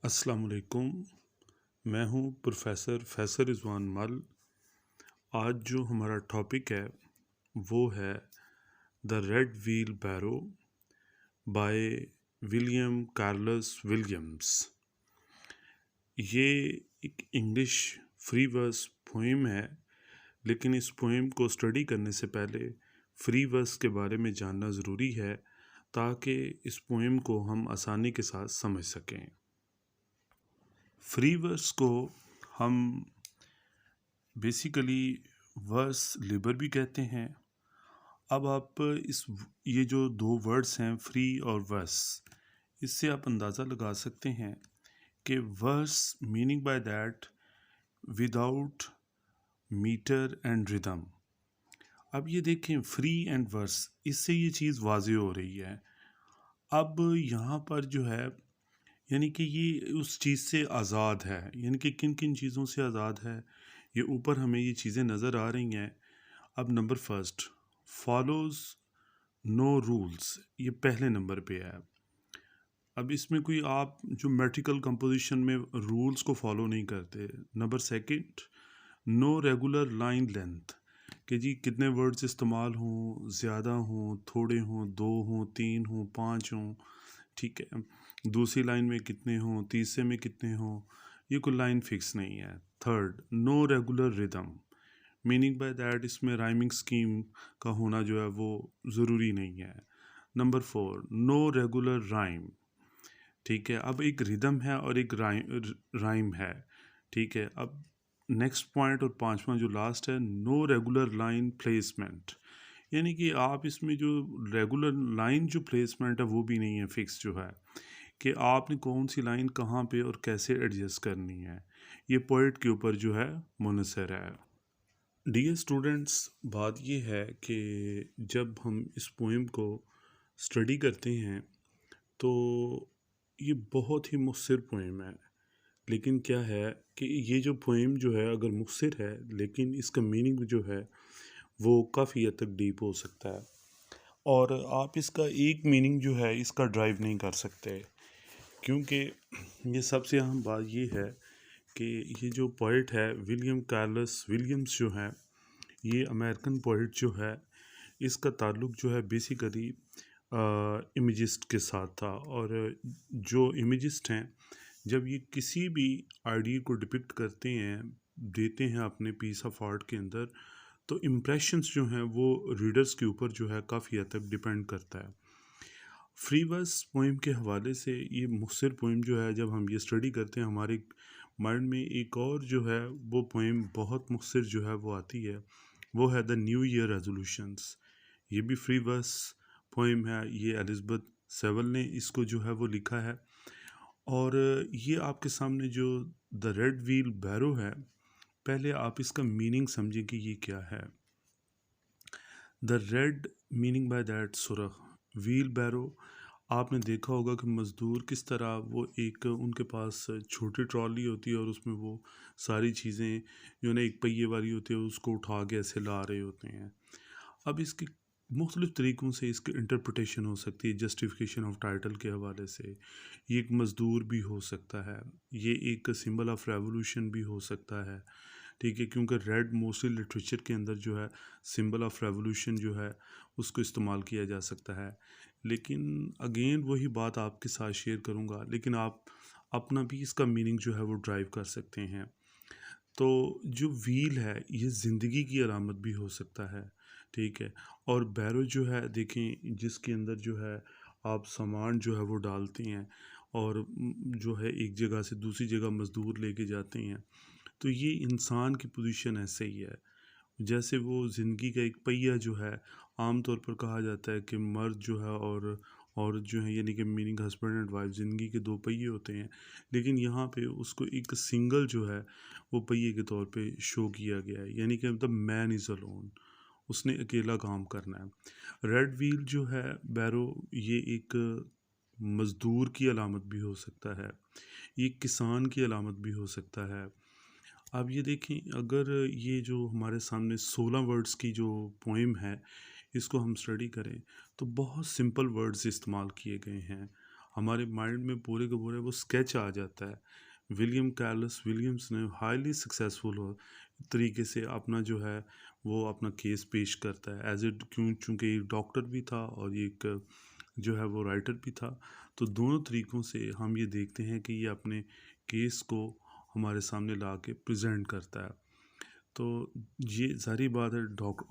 अस्सलाम वालेकुम। मैं हूँ प्रोफेसर फैसल रिजवान मल। आज जो हमारा टॉपिक है वो है the red wheelbarrow by William Carlos Williams. ये एक इंग्लिश फ्री वर्स पोएम है, लेकिन इस पोएम को स्टडी करने से पहले फ्री वर्स के बारे में जानना ज़रूरी है ताकि इस पोएम को हम आसानी के साथ समझ सकें। फ्री वर्स को हम बेसिकली वर्स लिबर भी कहते हैं। अब आप ये जो दो वर्ड्स हैं फ्री और वर्स, इससे आप अंदाज़ा लगा सकते हैं कि verse meaning by that without metre and rhythm. अब ये देखें फ्री एंड वर्स, इससे ये चीज़ वाज़ेह हो रही है। अब यहाँ पर जो है यानी कि ये उस चीज़ से आज़ाद है, यानी कि किन किन चीज़ों से आज़ाद है, ये ऊपर हमें ये चीज़ें नज़र आ रही हैं। अब number first, follows no rules, ये पहले नंबर पे है। अब इसमें कोई आप जो मेट्रिकल कंपोजिशन में रूल्स को फॉलो नहीं करते। Number second, no regular line length, कि जी कितने वर्ड्स इस्तेमाल हों, ज़्यादा हों, थोड़े हों, 2 हों, 3 हों, 5 हों, ठीक है। दूसरी लाइन में कितने हों, तीसरे में कितने हों, ये कोई लाइन फिक्स नहीं है। Third, no regular rhythm, meaning by that इसमें राइमिंग स्कीम का होना जो है वो ज़रूरी नहीं है। Number four, no regular rhyme, ठीक है। अब एक रिदम है और एक राइम है, ठीक है। अब नेक्स्ट पॉइंट और पांचवा जो लास्ट है, नो रेगुलर लाइन प्लेसमेंट, यानी कि आप इसमें जो रेगुलर लाइन जो प्लेसमेंट है वो भी नहीं है फिक्स, जो है कि आपने कौन सी लाइन कहाँ पे और कैसे एडजस्ट करनी है, ये पोइट के ऊपर जो है मुनसर है। डियर स्टूडेंट्स, बात ये है कि जब हम इस पोएम को स्टडी करते हैं तो ये बहुत ही मुख्तसर पोएम है, लेकिन क्या है कि ये जो पोएम जो है अगर मुख्तसर है लेकिन इसका मीनिंग जो है वो काफ़ी हद तक डीप हो सकता है, और आप इसका एक मीनिंग जो है इसका ड्राइव नहीं कर सकते, क्योंकि ये सबसे अहम बात ये है कि ये जो पोइट है विलियम कार्लस विलियम्स जो है, ये अमेरिकन पोइट जो है, इसका ताल्लुक जो है बेसिकली इमेजिस्ट के साथ था। और जो इमेजिस्ट हैं, जब ये किसी भी आइडिया को डिपिक्ट करते हैं, देते हैं अपने पीस ऑफ आर्ट के अंदर, तो इम्प्रेशंस जो हैं वो रीडर्स के ऊपर जो है काफ़ी हद तक डिपेंड करता है। फ्री वर्स पोइम के हवाले से ये मुख्तसर पोइम जो है, जब हम ये स्टडी करते हैं हमारे माइंड में एक और जो है वो पोइम बहुत मुख्तसर जो है वो आती है, वो है द न्यू ईयर रेजोल्यूशंस। ये भी फ्री वर्स पोइम है, ये एलिज़ाबेथ सेवल ने इसको जो है वो लिखा है। और ये आपके सामने जो द रेड व्हील बैरो है, पहले आप इसका मीनिंग समझें कि ये क्या है। The red meaning by that सुरख, व्हील बैरो, आपने देखा होगा कि मज़दूर किस तरह वो एक उनके पास छोटी ट्रॉली होती है और उसमें वो सारी चीज़ें जो ना एक पहिए वाली होती है उसको उठा के ऐसे ला रहे होते हैं। अब इसकी मुख्तलिफ़ तरीक़ों से इसकी इंटरप्रटेशन हो सकती है। जस्टिफिकेशन ऑफ टाइटल के हवाले से ये एक मज़दूर भी हो सकता है, ये एक सिंबल ऑफ रेवोल्यूशन भी हो सकता है, ठीक है, क्योंकि रेड मोस्टली लिटरेचर के अंदर जो है सिंबल ऑफ रेवोल्यूशन जो है उसको इस्तेमाल किया जा सकता है। लेकिन अगेन वही बात आपके साथ शेयर करूँगा, लेकिन आप अपना भी इसका मीनिंग जो है वो ड्राइव कर सकते हैं। तो जो व्हील है ये ज़िंदगी की अलामत भी हो सकता है, ठीक है। और बैरो जो है देखें, जिसके अंदर जो है आप सामान जो है वो डालते हैं और जो है एक जगह से दूसरी जगह मज़दूर लेके जाते हैं, तो ये इंसान की पोजीशन ऐसे ही है जैसे वो ज़िंदगी का एक पहिया जो है। आम तौर पर कहा जाता है कि मर्द जो है और औरत जो है, यानी कि मीनिंग हस्बैंड एंड वाइफ, ज़िंदगी के दो पहिए होते हैं, लेकिन यहाँ पे उसको एक सिंगल जो है वो पहिए के तौर पे शो किया गया है, यानी कि मतलब मैन इज़ अलोन, उसने अकेला काम करना है। रेड व्हील जो है बैरो, ये एक मज़दूर की अलामत भी हो सकता है, ये किसान की अलामत भी हो सकता है। अब ये देखें, अगर ये जो हमारे सामने 16 वर्ड्स की जो पोएम है इसको हम स्टडी करें तो बहुत सिंपल वर्ड्स इस्तेमाल किए गए हैं। हमारे माइंड में पूरे के पूरे वो स्केच आ जाता है। विलियम कैरलस विलियम्स ने हाईली सक्सेसफुल हो तरीके से अपना जो है वो अपना केस पेश करता है एज इट, क्यों, चूँकि एक डॉक्टर भी था और एक जो है वो राइटर भी था। तो दोनों तरीक़ों से हम ये देखते हैं कि ये अपने केस को हमारे सामने ला के प्रेजेंट करता है। तो ये सारी बात है,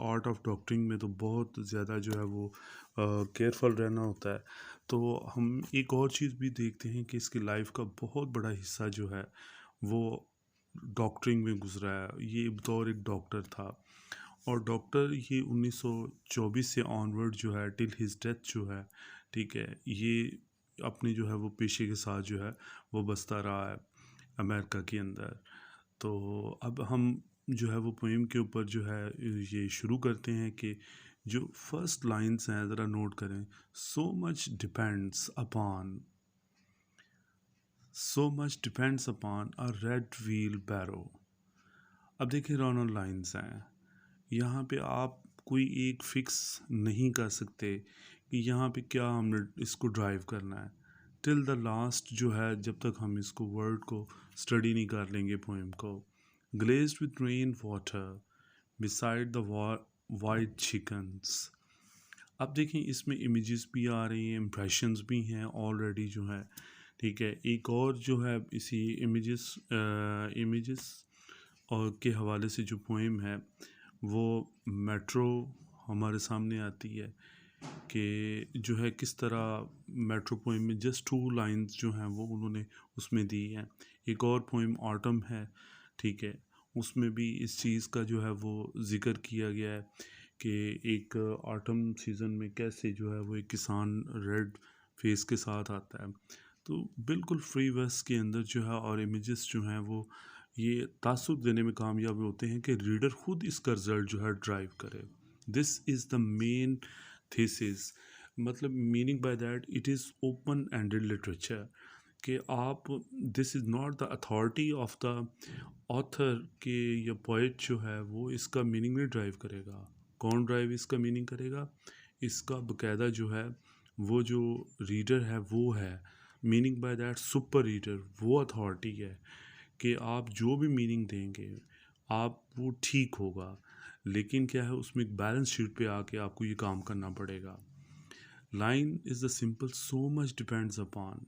आर्ट ऑफ डॉक्टरिंग में तो बहुत ज़्यादा जो है वो केयरफुल रहना होता है। तो हम एक और चीज़ भी देखते हैं कि इसकी लाइफ का बहुत बड़ा हिस्सा जो है वो डॉक्टरिंग में गुजरा है। ये बतौर एक डॉक्टर था और डॉक्टर ये 1924 से ऑनवर्ड जो है टिल हिज डेथ जो है, ठीक है, ये अपनी जो है वो पेशे के साथ जो है वो बसता रहा है अमेरिका के अंदर। तो अब हम जो है वो पोइम के ऊपर जो है ये शुरू करते हैं कि जो फर्स्ट लाइन्स हैं ज़रा नोट करें। So much depends upon, so much depends upon a red wheelbarrow. अब देखिए रॉनल लाइन्स हैं, यहाँ पे आप कोई एक फिक्स नहीं कर सकते कि यहाँ पे क्या हमने इसको ड्राइव करना है। टिल द लास्ट जो है, जब तक हम इसको वर्ड को स्टडी नहीं कर लेंगे पोएम को। Glazed with rain water beside the white chickens. अब देखें इसमें इमेजेस भी आ रही हैं, इम्प्रेशंस भी हैं ऑलरेडी जो है, ठीक है। एक और जो है इसी इमेजेस और के हवाले से जो पोएम है वो मेट्रो हमारे सामने आती है कि जो है किस तरह मेट्रो पोएम में जस्ट 2 लाइंस जो हैं वो उन्होंने उसमें दी हैं। एक और पोएम ऑटम है, ठीक है, उसमें भी इस चीज़ का जो है वो ज़िक्र किया गया है कि एक ऑटम सीज़न में कैसे जो है वो एक किसान रेड फेस के साथ आता है। तो बिल्कुल फ्री वर्स के अंदर जो है और इमेजेस जो हैं वो ये तासुर देने में कामयाब होते हैं कि रीडर खुद इसका रिज़ल्ट जो है ड्राइव करे। This is the main thesis, मतलब meaning by that it is open ended literature कि आप, this is not the authority of the author के या पोइट जो है वो इसका मीनिंग नहीं ड्राइव करेगा। कौन ड्राइव इसका मीनिंग करेगा? इसका बकायदा जो है वो जो रीडर है वो है। Meaning by that super reader वो अथॉरिटी है कि आप जो भी मीनिंग देंगे आप वो ठीक होगा, लेकिन क्या है उसमें एक बैलेंस शीट पे आके आपको ये काम करना पड़ेगा। Line is the simple so much depends upon,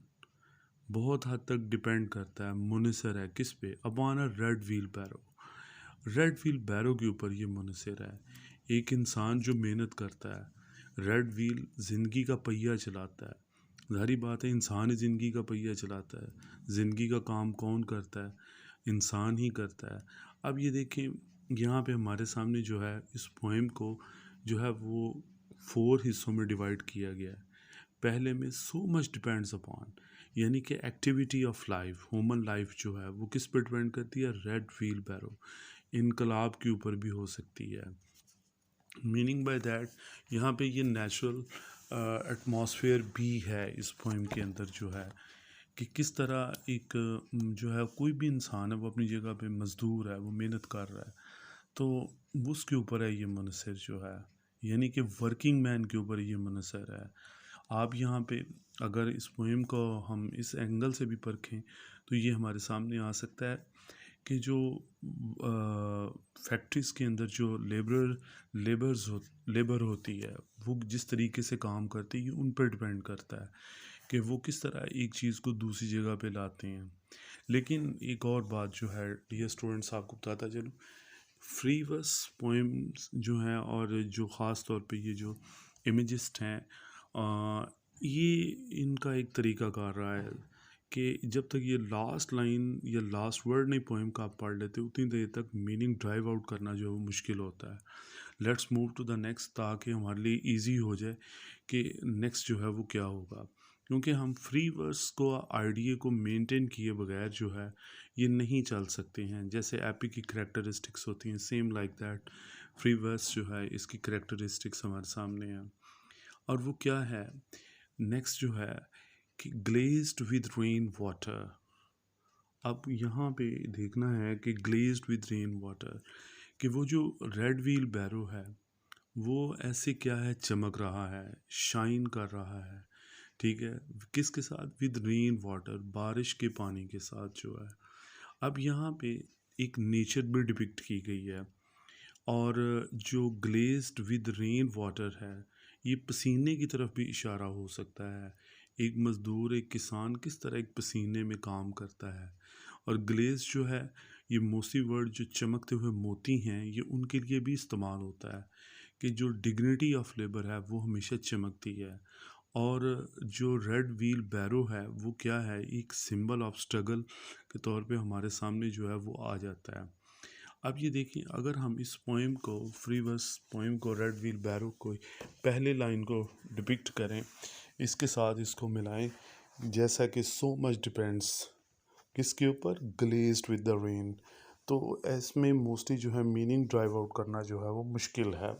बहुत हद तक डिपेंड करता है, मुनसर है किस पे? Upon a red wheelbarrow. Red wheelbarrow के ऊपर ये मुनसर है। एक इंसान जो मेहनत करता है, रेड व्हील ज़िंदगी का पहिया चलाता है। ज़ाहिर बात है इंसान ही ज़िंदगी का पहिया चलाता है। ज़िंदगी का काम कौन करता है? इंसान ही करता है। अब ये देखें यहाँ पे हमारे सामने जो है इस पोएम को जो है वो 4 हिस्सों में डिवाइड किया गया है। पहले में सो मच डिपेंड्स अपॉन, यानी कि activity of life, human life जो है वो किस पर डिपेंड करती है? रेड व्हील बैरो, इनकलाब के ऊपर भी हो सकती है। मीनिंग बाय दैट यहाँ पे ये नेचुरल एटमॉस्फेयर भी है इस पोएम के अंदर जो है कि किस तरह एक जो है कोई भी इंसान है वो अपनी जगह पे मज़दूर है, वो मेहनत कर रहा है, तो उसके ऊपर है ये मुनसर जो है, यानी कि वर्किंग मैन के ऊपर ये मुनसर है। आप यहाँ पे अगर इस पोएम को हम इस एंगल से भी परखें तो ये हमारे सामने आ सकता है कि जो फैक्ट्रीज़ के अंदर जो लेबर होती है वो जिस तरीके से काम करती है ये उन पर डिपेंड करता है कि वो किस तरह एक चीज़ को दूसरी जगह पे लाते हैं। लेकिन एक और बात जो है डियर स्टूडेंट्स आपको बताता चलूँ, फ्री वर्स पोएम्स जो हैं और जो ख़ास तौर पे ये जो इमेजिस्ट हैं ये इनका एक तरीका कार रहा है कि जब तक ये लास्ट लाइन या लास्ट वर्ड नहीं पोएम का आप पढ़ लेते उतनी देर तक मीनिंग ड्राइव आउट करना जो है वो मुश्किल होता है। Let's move to the next ताकि हमारे लिए इजी हो जाए कि नेक्स्ट जो है वो क्या होगा, क्योंकि हम फ्री वर्स को आइडिया को मेंटेन किए बगैर जो है ये नहीं चल सकते हैं। जैसे एपी की करेक्टरिस्टिक्स होती हैं same like that free verse जो है इसकी करेक्टरिस्टिक्स हमारे सामने हैं। और वो क्या है नेक्स्ट जो है कि ग्लेज्ड विद रेन वाटर। अब यहाँ पे देखना है कि ग्लेज्ड विद रेन वाटर कि वो जो रेड व्हील बैरो है वो ऐसे क्या है, चमक रहा है, शाइन कर रहा है, ठीक है, किसके साथ? विद रेन वाटर, बारिश के पानी के साथ जो है। अब यहाँ पे एक नेचर भी डिपिक्ट की गई है, और जो ग्लेज्ड विद रेन वाटर है, ये पसीने की तरफ भी इशारा हो सकता है। एक मज़दूर, एक किसान किस तरह एक पसीने में काम करता है। और ग्लेज जो है, ये मोस्टली वर्ड जो चमकते हुए मोती हैं, ये उनके लिए भी इस्तेमाल होता है कि जो डिग्निटी ऑफ लेबर है वो हमेशा चमकती है। और जो रेड व्हील बैरो है वो क्या है, एक सिंबल ऑफ स्ट्रगल के तौर पे हमारे सामने जो है वो आ जाता है। अब ये देखिए, अगर हम इस पोएम को, फ्री वर्स पोएम को, रेड व्हील बैरो को पहले लाइन को डिपिक्ट करें, इसके साथ इसको मिलाएं, जैसा कि सो मच डिपेंड्स किसके ऊपर, ग्लेज्ड विद द रेन, तो इसमें मोस्टली जो है मीनिंग ड्राइव आउट करना जो है वो मुश्किल है।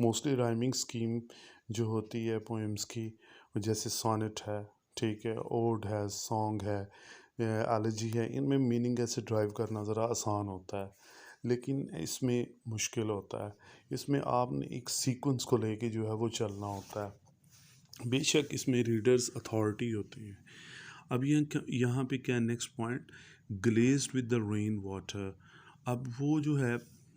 मोस्टली राइमिंग स्कीम जो होती है पोएम्स की, जैसे सोनेट है, ठीक है, ओड है, सॉन्ग है, एलिजी है, इनमें मीनिंग ऐसे ड्राइव करना ज़रा आसान होता है, लेकिन इसमें मुश्किल होता है। इसमें आपने एक सीक्वेंस को लेके जो है वो चलना होता है। बेशक इसमें रीडर्स अथॉरिटी होते हैं। अब यहाँ पे क्या next point, glazed with the rain water. अब वो जो है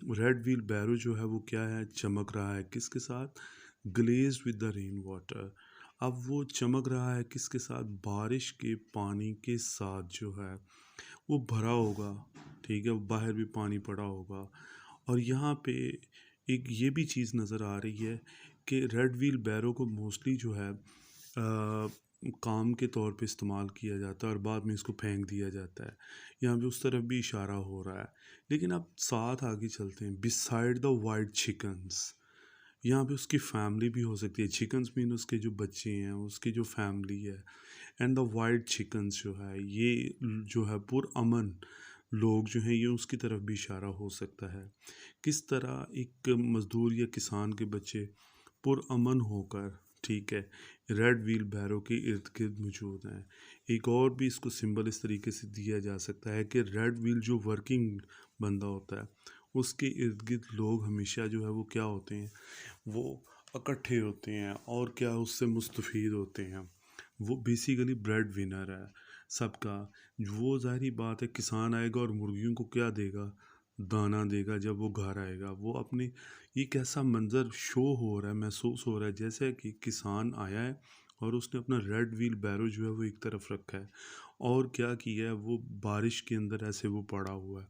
रेड व्हील बैरो जो है वो क्या है, चमक रहा है किसके साथ, glazed with the rain water. अब वो चमक रहा है किसके साथ, बारिश के पानी के साथ जो है वो भरा होगा, ठीक है, बाहर भी पानी पड़ा होगा। और यहाँ पे एक ये भी चीज़ नज़र आ रही है कि रेड व्हील बैरो को मोस्टली जो है काम के तौर पे इस्तेमाल किया जाता है और बाद में इसको फेंक दिया जाता है। यहाँ पे उस तरफ भी इशारा हो रहा है। लेकिन अब साथ आगे चलते हैं, बिसाइड द वाइट चिकन्स, यहाँ पे उसकी फैमिली भी हो सकती है। चिकन्स मीन उसके जो बच्चे हैं, उसकी जो फैमिली है। एंड द वाइट चिकन्स जो है, ये जो है पुरअमन लोग जो हैं, ये उसकी तरफ भी इशारा हो सकता है। किस तरह एक मज़दूर या किसान के बच्चे पुरअमन होकर, ठीक है, रेड व्हील बैरो के इर्द गिर्द मौजूद हैं। एक और भी इसको सिंबल इस तरीके से दिया जा सकता है कि रेड व्हील जो वर्किंग बंदा होता है, उसके इर्द गिर्द लोग हमेशा जो है वो क्या होते हैं, वो इकट्ठे होते हैं और क्या उससे मुस्तफ़ीद होते हैं। वो बेसिकली ब्रेड विनर है सबका। वो ज़ाहिरी बात है, किसान आएगा और मुर्गियों को क्या देगा, दाना देगा। जब वो घर आएगा वो अपने, एक ऐसा मंज़र शो हो रहा है, महसूस हो रहा है जैसे कि किसान आया है और उसने अपना रेड व्हील बैरो जो है वो एक तरफ रखा है और क्या किया है, वो बारिश के अंदर ऐसे वो पड़ा हुआ है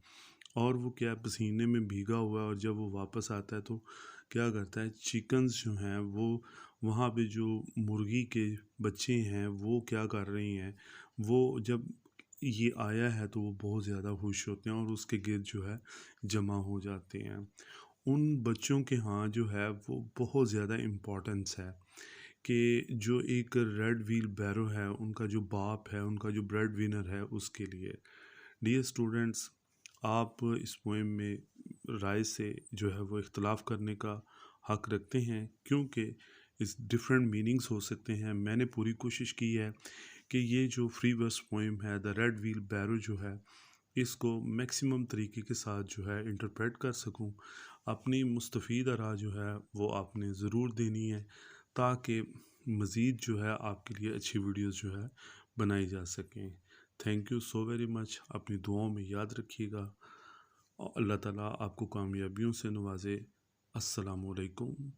और वो क्या है, पसीने में भीगा हुआ है। और जब वो वापस आता है तो क्या करता है, चिकन्स जो हैं वो वहाँ पे जो मुर्गी के बच्चे हैं वो क्या कर रही हैं, वो जब ये आया है तो वो बहुत ज़्यादा खुश होते हैं और उसके गिर्द जो है जमा हो जाते हैं। उन बच्चों के यहाँ जो है वो बहुत ज़्यादा इम्पोर्टेंस है कि जो एक रेड व्हील बैरो है, उनका जो बाप है, उनका जो ब्रेड विनर है, उसके लिए। डियर स्टूडेंट्स, आप इस पोएम में राय से जो है वो इख्तलाफ करने का हक रखते हैं, क्योंकि इस डिफरेंट मीनिंग्स हो सकते हैं। मैंने पूरी कोशिश की है कि ये जो फ्री वर्स पोएम है, द रेड व्हील बैरो जो है, इसको मैक्सिमम तरीके के साथ जो है इंटरप्रेट कर सकूं। अपनी मुस्तफ़ीद आरा जो है वो आपने ज़रूर देनी है, ताकि मज़ीद जो है आपके लिए अच्छी वीडियोस जो है बनाई जा सकें। Thank you so very much. अपनी दुआओं में याद रखिएगा और अल्लाह ताला आपको कामयाबियों से नवाजे। अस्सलामु अलैकुम।